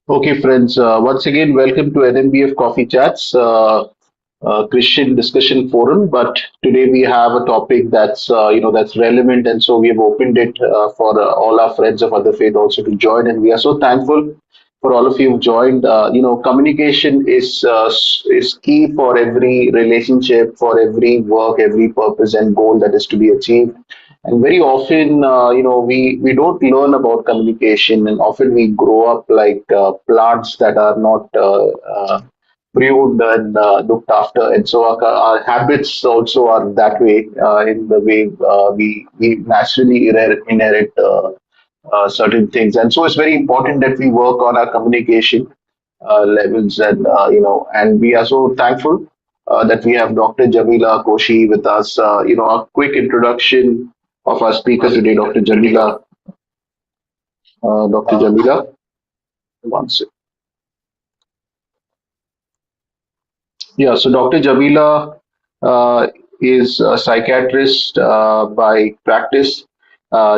Okay, friends. Once again, welcome to NMBF Coffee Chats, Christian discussion forum. But today we have a topic that's relevant, and so we have opened it for all our friends of other faith also to join. And we are so thankful for all of you who've joined. Communication is key for every relationship, for every work, every purpose and goal that is to be achieved. And very often, we don't learn about communication, and often we grow up like plants that are not pruned and looked after. And so our habits also are that way, in the way we naturally inherit certain things. And so it's very important that we work on our communication levels, and we are so thankful that we have Dr. Jamila Koshy with us. A quick introduction of our speaker today, Dr. Jamila. Dr. Jamila, one sec. Yeah, so Dr. Jamila is a psychiatrist by practice.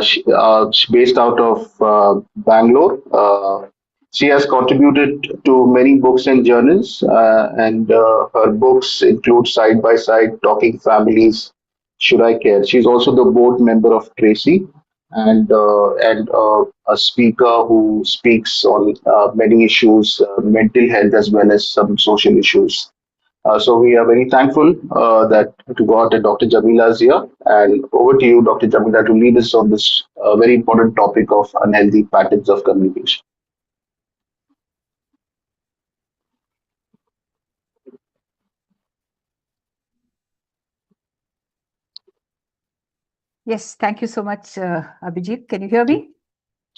She's based out of Bangalore. She has contributed to many books and journals, and her books include Side by Side, Talking Families, Should I Care. She's also the board member of Tracy, and a speaker who speaks on many issues, mental health as well as some social issues. So we are very thankful that to God that Dr. Jamila is here. And over to you, Dr. Jamila, to lead us on this very important topic of unhealthy patterns of communication. Yes, thank you so much, Abhijit. Can you hear me?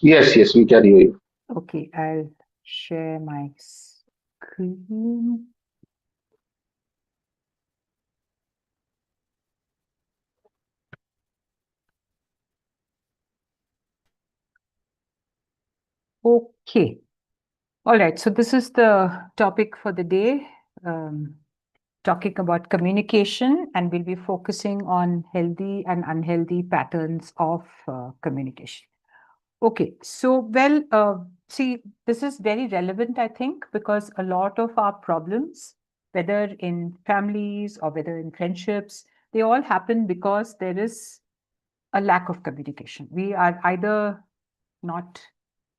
Yes, yes, we can hear you. Okay, I'll share my screen. Okay. All right. So this is the topic for the day, um, talking about communication, and we'll be focusing on healthy and unhealthy patterns of communication. Okay. So, see, this is very relevant, I think, because a lot of our problems, whether in families or whether in friendships, they all happen because there is a lack of communication. We are either not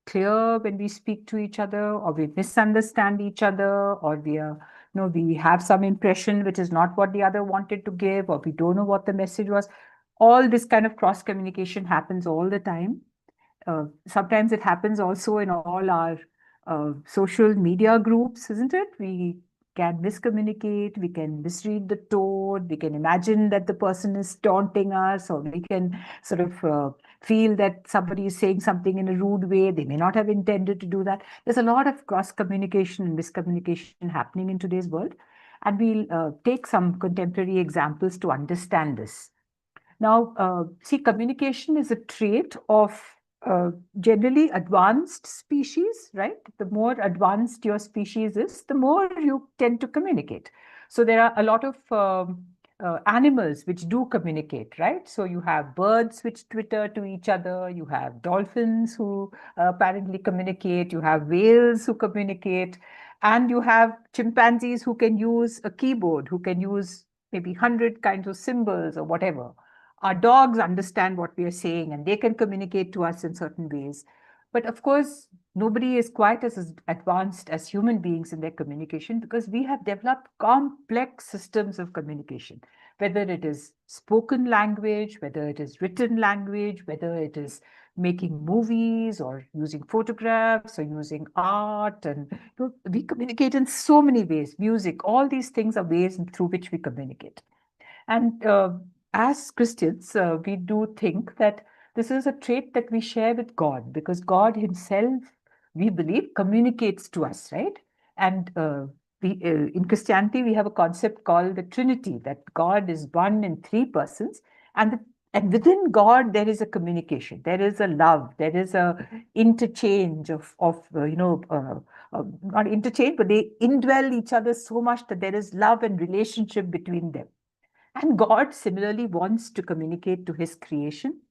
clear when we speak to each other, or we misunderstand each other, or we have some impression which is not what the other wanted to give, or we don't know what the message was. All this kind of cross communication happens all the time. Sometimes it happens also in all our social media groups, isn't it? We can miscommunicate, we can misread the tone, we can imagine that the person is taunting us, or we can sort of feel that somebody is saying something in a rude way. They may not have intended to do that. There's a lot of cross communication and miscommunication happening in today's world. And we'll take some contemporary examples to understand this. Now, see, communication is a trait of generally advanced species, right? The more advanced your species is, the more you tend to communicate. So there are a lot of animals which do communicate, right? So you have birds which twitter to each other, you have dolphins who apparently communicate, you have whales who communicate, and you have chimpanzees who can use a keyboard, who can use maybe 100 kinds of symbols or whatever. Our dogs understand what we are saying and they can communicate to us in certain ways. But of course, nobody is quite as advanced as human beings in their communication, because we have developed complex systems of communication, whether it is spoken language, whether it is written language, whether it is making movies or using photographs or using art. And we communicate in so many ways, music, all these things are ways through which we communicate. And as Christians, we do think that this is a trait that we share with God, because God Himself, we believe, communicates to us, right? And in Christianity, we have a concept called the Trinity, that God is one in three persons, and and within God there is a communication, there is a love, there is a interchange not interchange, but they indwell each other so much that there is love and relationship between them. And God similarly wants to communicate to His creation.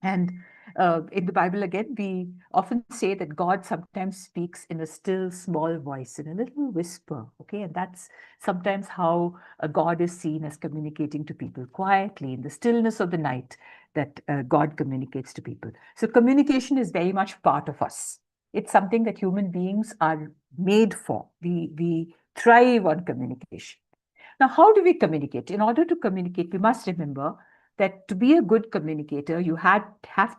And In the Bible, again, we often say that God sometimes speaks in a still, small voice, in a little whisper. Okay, and that's sometimes how God is seen as communicating to people quietly in the stillness of the night. That God communicates to people. So communication is very much part of us. It's something that human beings are made for. We thrive on communication. Now, how do we communicate? In order to communicate, we must remember that to be a good communicator, you have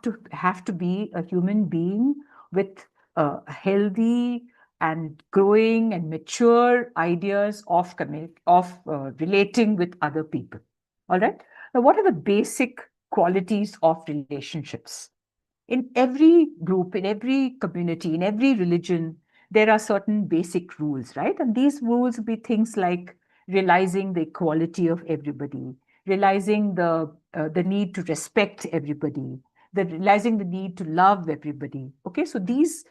to be a human being with healthy and growing and mature ideas of relating with other people. All right. Now, what are the basic qualities of relationships? In every group, in every community, in every religion, there are certain basic rules, right? And these rules will be things like realizing the equality of everybody, realizing the need to respect everybody, realizing the need to love everybody. Okay, so these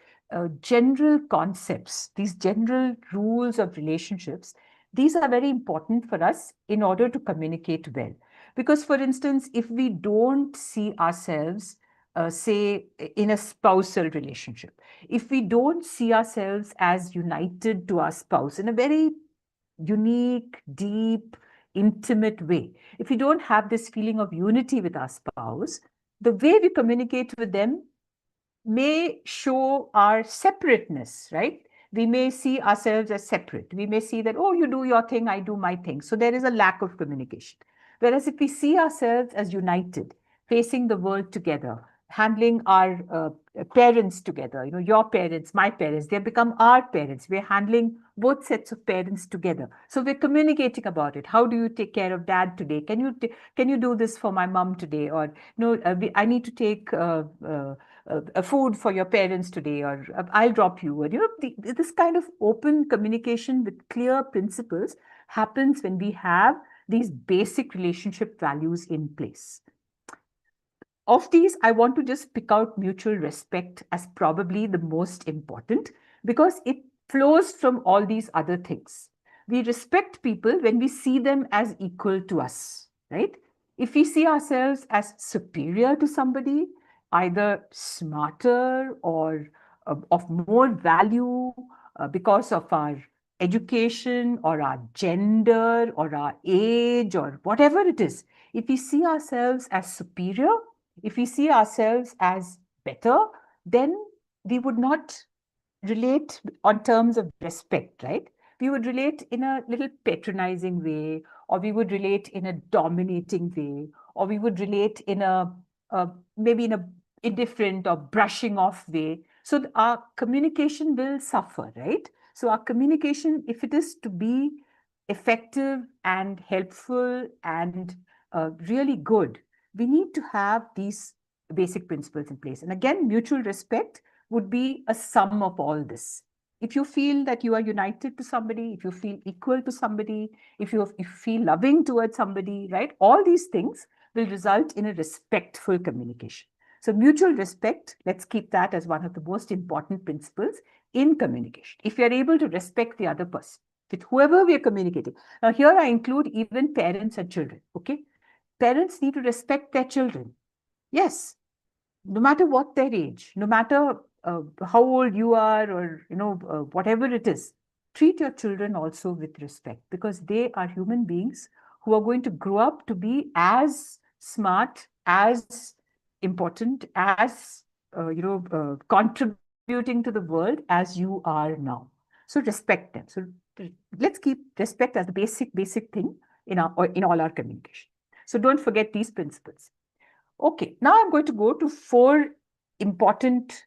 general concepts, these general rules of relationships, these are very important for us in order to communicate well. Because, for instance, if we don't see ourselves say, in a spousal relationship, if we don't see ourselves as united to our spouse in a very unique, deep, intimate way, if we don't have this feeling of unity with our spouse, the way we communicate with them may show our separateness, right? We may see ourselves as separate. We may see that, oh, you do your thing, I do my thing. So there is a lack of communication. Whereas if we see ourselves as united, facing the world together, handling our parents together, your parents, my parents, they become our parents. We're handling both sets of parents together. So we're communicating about it. How do you take care of dad today? Can you do this for my mom today? Or I need to take food for your parents today, or I'll drop you. Or this kind of open communication with clear principles happens when we have these basic relationship values in place. Of these, I want to just pick out mutual respect as probably the most important because it flows from all these other things. We respect people when we see them as equal to us, right? If we see ourselves as superior to somebody, either smarter or of more value because of our education or our gender or our age or whatever it is, if we see ourselves as superior, if we see ourselves as better, then we would not relate on terms of respect, right? We would relate in a little patronizing way, or we would relate in a dominating way, or we would relate in maybe in a indifferent or brushing off way. So our communication will suffer, right? So our communication, if it is to be effective and helpful and really good, we need to have these basic principles in place. And again, mutual respect would be a sum of all this. If you feel that you are united to somebody, if you feel equal to somebody, if you feel loving towards somebody, right? All these things will result in a respectful communication. So mutual respect, let's keep that as one of the most important principles in communication. If you're able to respect the other person, with whoever we are communicating. Now, here I include even parents and children, okay? Parents need to respect their children. Yes, no matter what their age, no matter how old you are, or whatever it is, treat your children also with respect because they are human beings who are going to grow up to be as smart, as important, as contributing to the world as you are now. So respect them. So let's keep respect as the basic thing in all our communication. So don't forget these principles. Okay, now I'm going to go to 4 important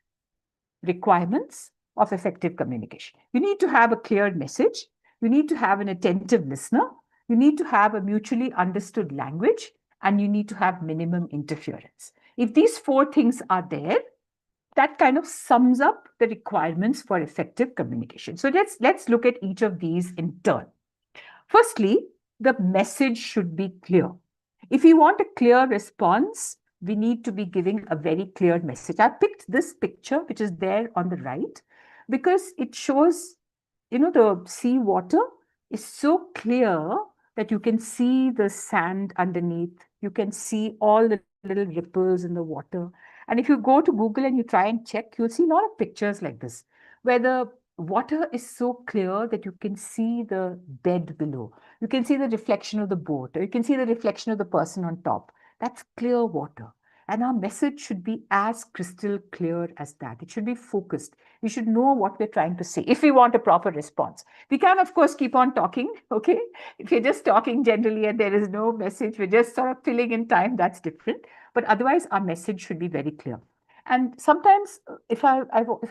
requirements of effective communication. You need to have a clear message. You need to have an attentive listener. You need to have a mutually understood language, and you need to have minimum interference. If these 4 things are there, that kind of sums up the requirements for effective communication. So let's look at each of these in turn. Firstly, the message should be clear. If we want a clear response, we need to be giving a very clear message. I picked this picture, which is there on the right, because it shows, the sea water is so clear that you can see the sand underneath. You can see all the little ripples in the water. And if you go to Google and you try and check, you'll see a lot of pictures like this, where the water is so clear that you can see the bed below. You can see the reflection of the boat, or you can see the reflection of the person on top. That's clear water. And our message should be as crystal clear as that. It should be focused. We should know what we're trying to say if we want a proper response. We can, of course, keep on talking, okay? If you're just talking generally and there is no message, we're just sort of filling in time, that's different. But otherwise, our message should be very clear. And sometimes, if I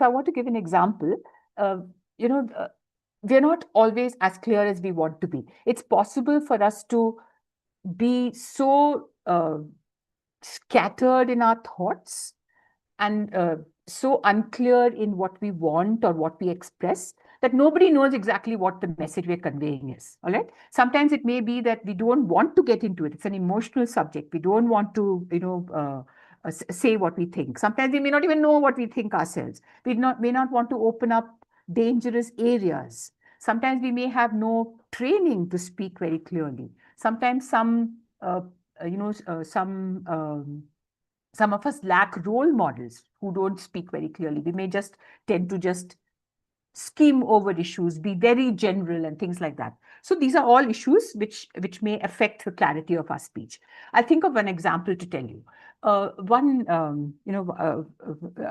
want to give an example, uh, you know, we're not always as clear as we want to be. It's possible for us to be so scattered in our thoughts and so unclear in what we want or what we express that nobody knows exactly what the message we're conveying is. All right. Sometimes it may be that we don't want to get into it. It's an emotional subject. We don't want to, say what we think. Sometimes we may not even know what we think ourselves. May not want to open up dangerous areas. Sometimes we may have no training to speak very clearly. Sometimes some of us lack role models who don't speak very clearly. We may just tend to just skim over issues, be very general and things like that. So these are all issues which may affect the clarity of our speech. I'll think of an example to tell you. A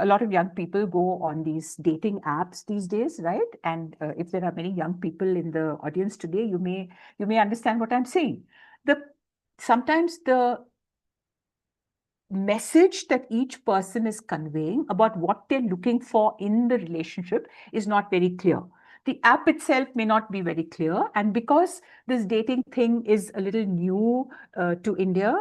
lot of young people go on these dating apps these days, right? And if there are many young people in the audience today, you may understand what I'm saying. Sometimes the message that each person is conveying about what they're looking for in the relationship is not very clear. The app itself may not be very clear. And because this dating thing is a little new to India,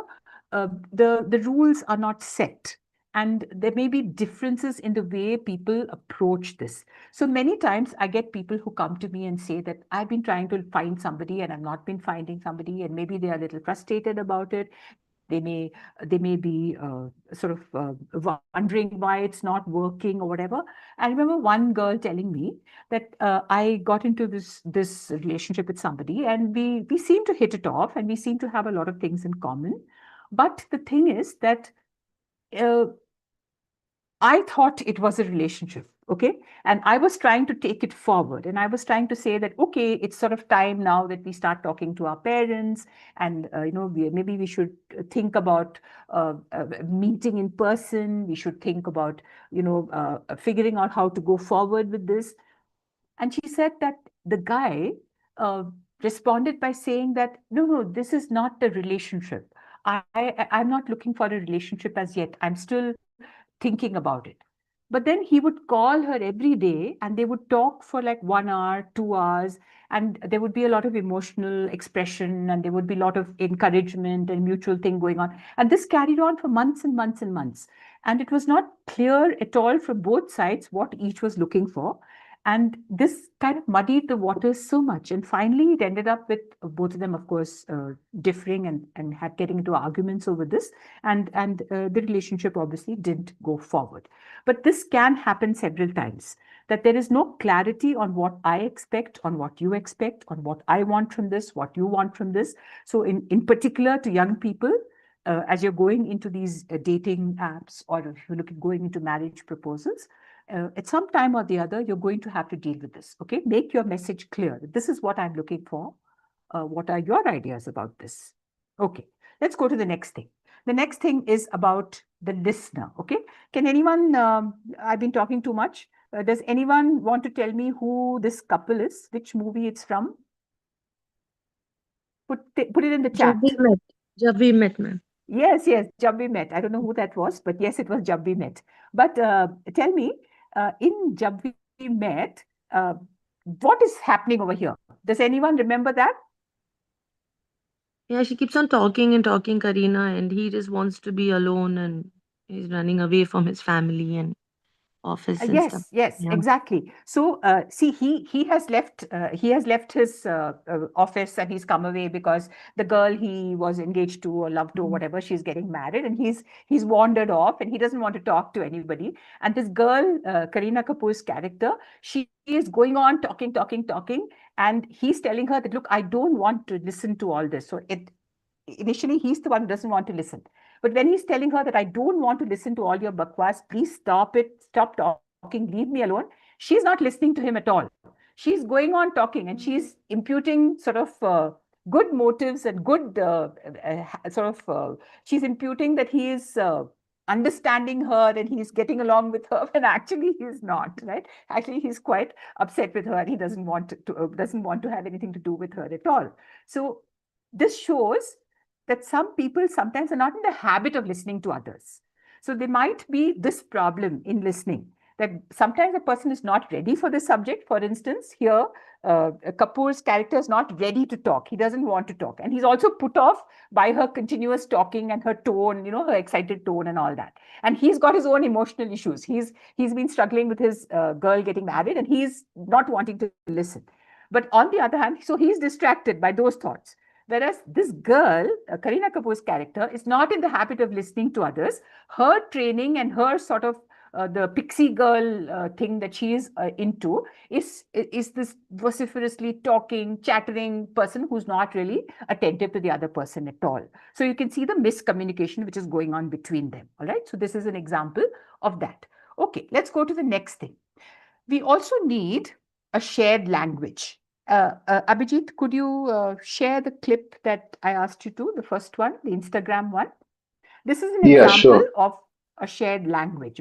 the rules are not set. And there may be differences in the way people approach this. So many times I get people who come to me and say that I've been trying to find somebody and I've not been finding somebody, and maybe they are a little frustrated about it. They may be sort of wondering why it's not working or whatever. I remember one girl telling me that I got into this relationship with somebody, and we seem to hit it off, and we seem to have a lot of things in common. But the thing is that uh, I thought it was a relationship, okay? And I was trying to take it forward. And I was trying to say that, okay, it's sort of time now that we start talking to our parents. And, maybe we should think about meeting in person. We should think about, figuring out how to go forward with this. And she said that the guy uh, responded by saying that, no, this is not a relationship. I'm not looking for a relationship as yet. I'm still thinking about it. But then he would call her every day and they would talk for like 1 hour, 2 hours, and there would be a lot of emotional expression and there would be a lot of encouragement and mutual thing going on. And this carried on for months and months and months. And it was not clear at all from both sides what each was looking for. And this kind of muddied the waters so much. And finally, it ended up with both of them, of course, differing and had getting into arguments over this. And the relationship obviously didn't go forward. But this can happen several times, that there is no clarity on what I expect, on what you expect, on what I want from this, what you want from this. So in particular to young people, as you're going into these dating apps, or if you're going into marriage proposals, at some time or the other, you're going to have to deal with this. Okay, make your message clear. This is what I'm looking for. What are your ideas about this? Okay, let's go to the next thing. The next thing is about the listener. Okay, can anyone? I've been talking too much. Does anyone want to tell me who this couple is? Which movie it's from? Put it in the जब भी chat. met जब भी met ma'am Yes, Jab We Met. I don't know who that was, but yes, it was Jab We Met. But tell me, in Jab We Met, what is happening over here? Does anyone remember that? yeah, she keeps on talking and talking, Karina, and he just wants to be alone, and he's running away from his family and office and stuff. Yes, Yeah. exactly. So, see, he has left his office and he's come away because the girl he was engaged to or loved to or Mhm. whatever, she's getting married, and he's wandered off and he doesn't want to talk to anybody. And this girl, Kareena Kapoor's character, she is going on talking, and he's telling her that, look, I don't want to listen to all this. So initially he's the one who doesn't want to listen. But when he's telling her that I don't want to listen to all your bakwas, please stop it, stop talking, leave me alone, she's not listening to him at all. She's going on talking and she's imputing sort of good motives and good she's imputing that he is understanding her and he's getting along with her when actually he's not, right? Actually he's quite upset with her and he doesn't want to have anything to do with her at all. So this shows that some people sometimes are not in the habit of listening to others. So there might be this problem in listening, that sometimes a person is not ready for the subject. For instance, here, Kapoor's character is not ready to talk. He doesn't want to talk. And he's also put off by her continuous talking and her tone, her excited tone and all that. And he's got his own emotional issues. He's been struggling with his girl getting married and he's not wanting to listen. But on the other hand, so he's distracted by those thoughts. Whereas this girl, Kareena Kapoor's character, is not in the habit of listening to others. Her training and her sort of the pixie girl thing that she is into is this vociferously talking, chattering person who's not really attentive to the other person at all. So you can see the miscommunication which is going on between them. All right. So this is an example of that. Okay, let's go to the next thing. We also need a shared language. Abhijit, could you share the clip that I asked you to, the first one, the Instagram one? This is an Yeah, example sure. of a shared language.